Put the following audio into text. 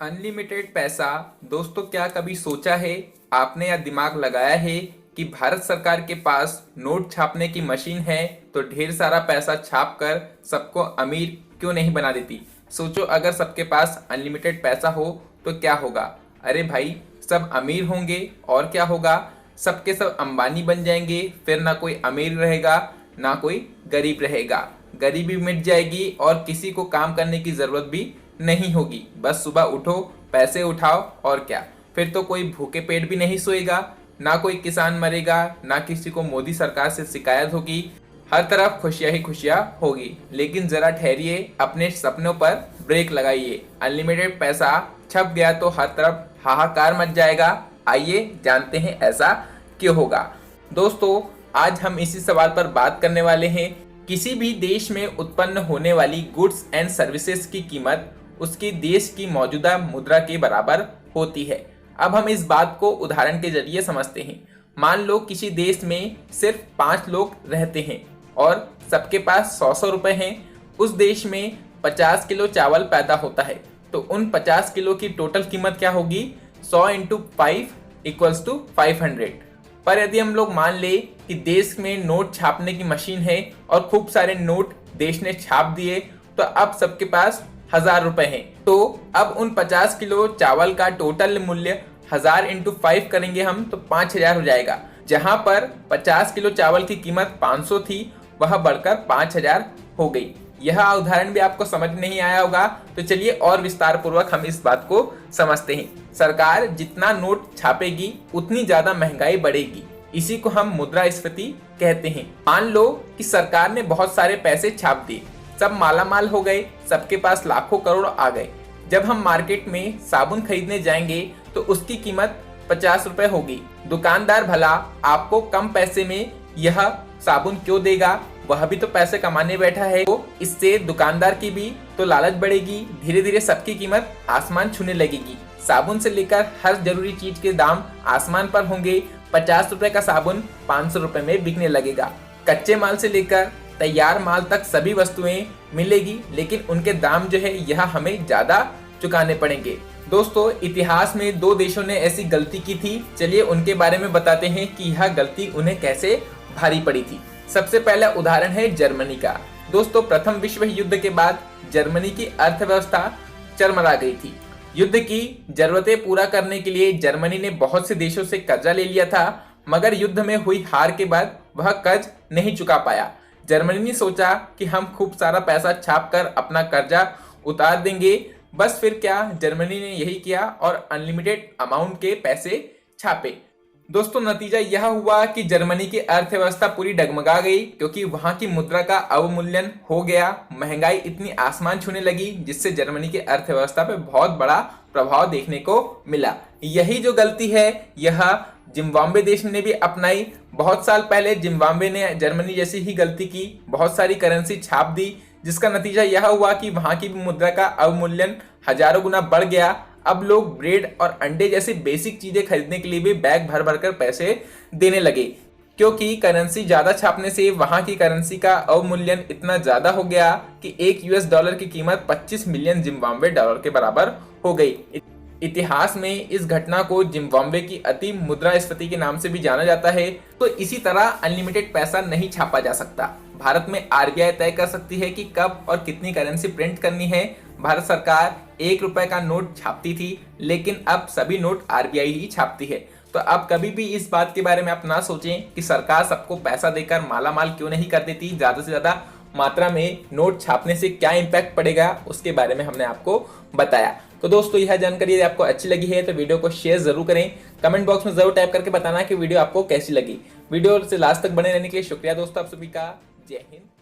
Unlimited पैसा। दोस्तों, क्या कभी सोचा है आपने या दिमाग लगाया है कि भारत सरकार के पास नोट छापने की मशीन है तो ढेर सारा पैसा छाप कर सबको अमीर क्यों नहीं बना देती। सोचो, अगर सबके पास अनलिमिटेड पैसा हो तो क्या होगा। अरे भाई, सब अमीर होंगे और क्या होगा, सबके सब अंबानी बन जाएंगे। फिर ना कोई अमीर रहेगा ना कोई गरीब रहेगा, गरीबी मिट जाएगी और किसी को काम करने की जरूरत भी नहीं होगी। बस सुबह उठो, पैसे उठाओ और क्या। फिर तो कोई भूखे पेट भी नहीं सोएगा, ना कोई किसान मरेगा, ना किसी को मोदी सरकार से शिकायत होगी। हर तरफ खुशियां ही खुशियां होगी। लेकिन जरा ठहरिए, अपने सपनों पर ब्रेक लगाइए। अनलिमिटेड पैसा छप गया तो हर तरफ हाहाकार मच जाएगा। आइए जानते हैं ऐसा क्यों होगा। दोस्तों, आज हम इसी सवाल पर बात करने वाले हैं। किसी भी देश में उत्पन्न होने वाली गुड्स एंड सर्विसेज की कीमत उसके देश की मौजूदा मुद्रा के बराबर होती है। अब हम इस बात को उदाहरण के जरिए समझते हैं। मान लो किसी देश में सिर्फ 5 लोग रहते हैं और सबके पास 100 रुपए हैं। उस देश में 50 किलो चावल पैदा होता है, तो उन 50 किलो की टोटल कीमत क्या होगी? 100 × 5 = 500। पर यदि हम लोग मान ले कि देश में नोट छापने की मशीन है और खूब सारे नोट देश ने छाप दिए, तो अब सबके पास 1000 रुपए हैं। तो अब उन 50 किलो चावल का टोटल मूल्य 1000 × 5 करेंगे हम तो 5000 हो जाएगा। जहां पर 50 किलो चावल की कीमत 500 थी, वह बढ़कर 5000 हो गई। यह उदाहरण भी आपको समझ नहीं आया होगा, तो चलिए और विस्तार पूर्वक हम इस बात को समझते हैं। सरकार जितना नोट छापेगी उतनी ज्यादा महंगाई बढ़ेगी। इसी को हम मुद्रास्फीति कहते हैं। मान लो कि सरकार ने बहुत सारे पैसे छाप दिए, सब मालामाल हो गए, सबके पास लाखों करोड़ आ गए। जब हम मार्केट में साबुन खरीदने जाएंगे तो उसकी कीमत 50 रुपए होगी। दुकानदार भला आपको कम पैसे में यह साबुन क्यों देगा? वह भी तो पैसे कमाने बैठा है। तो इससे दुकानदार की भी तो लालच बढ़ेगी। धीरे धीरे सबकी कीमत आसमान छूने लगेगी। साबुन से लेकर हर जरूरी चीज के दाम आसमान पर होंगे। 50 रुपए का साबुन 500 रुपए में बिकने लगेगा। कच्चे माल से लेकर तैयार माल तक सभी वस्तुएं मिलेगी, लेकिन उनके दाम जो है यह हमें ज्यादा चुकाने पड़ेंगे। दोस्तों, इतिहास में 2 देशों ने ऐसी गलती की थी। चलिए उनके बारे में बताते हैं कि यह गलती उन्हें कैसे भारी पड़ी थी। सबसे पहला उदाहरण है जर्मनी का। दोस्तों, प्रथम विश्व युद्ध के बाद जर्मनी की अर्थव्यवस्था चरमरा गई थी। युद्ध की जरूरतें पूरा करने के लिए जर्मनी ने बहुत से देशों से कर्जा ले लिया था, मगर युद्ध में हुई हार के बाद वह कर्ज नहीं चुका पाया। जर्मनी ने सोचा कि हम खूब सारा पैसा छाप कर अपना कर्जा उतार देंगे। बस फिर क्या, जर्मनी ने यही किया और अनलिमिटेड अमाउंट के पैसे छापे। दोस्तों, नतीजा यह हुआ कि जर्मनी की अर्थव्यवस्था पूरी डगमगा गई, क्योंकि वहां की मुद्रा का अवमूल्यन हो गया। महंगाई इतनी आसमान छूने लगी, जिससे जर्मनी की अर्थव्यवस्था पे बहुत बड़ा प्रभाव देखने को मिला। यही जो गलती है यह जिम्बाब्वे देश ने भी अपनाई। बहुत साल पहले जिम्बाब्वे ने जर्मनी जैसी ही गलती की, बहुत सारी करेंसी छाप दी, जिसका नतीजा यह हुआ कि वहां की मुद्रा का अवमूल्यन हजारों गुना बढ़ गया। अब लोग ब्रेड और अंडे जैसी बेसिक चीजें खरीदने के लिए भी बैग भर भर कर पैसे देने लगे, क्योंकि करेंसी ज्यादा छापने से वहां की करेंसी का अवमूल्यन इतना ज्यादा हो गया कि $1 की कीमत 25 मिलियन जिम्बाब्वे डॉलर के बराबर हो गई। इतिहास में इस घटना को जिम्बाब्वे की अति मुद्रास्फीति के नाम से भी जाना जाता है। तो इसी तरह अनलिमिटेड पैसा नहीं छापा जा सकता। भारत में आरबीआई तय कर सकती है कि कब और कितनी करेंसी प्रिंट करनी है। भारत सरकार 1 रुपए का नोट छापती थी, लेकिन अब सभी नोट आरबीआई ही छापती है। तो आप कभी भी इस बात के बारे में आप ना सोचें कि सरकार सबको पैसा देकर मालामाल क्यों नहीं कर देती। ज्यादा से ज्यादा मात्रा में नोट छापने से क्या इंपैक्ट पड़ेगा, उसके बारे में हमने आपको बताया। तो दोस्तों, यह जानकारी यदि आपको अच्छी लगी है तो वीडियो को शेयर जरूर करें। कमेंट बॉक्स में जरूर टाइप करके बताना कि वीडियो आपको कैसी लगी। वीडियो से लास्ट तक बने रहने के लिए शुक्रिया दोस्तों, आप सभी का। जय हिंद।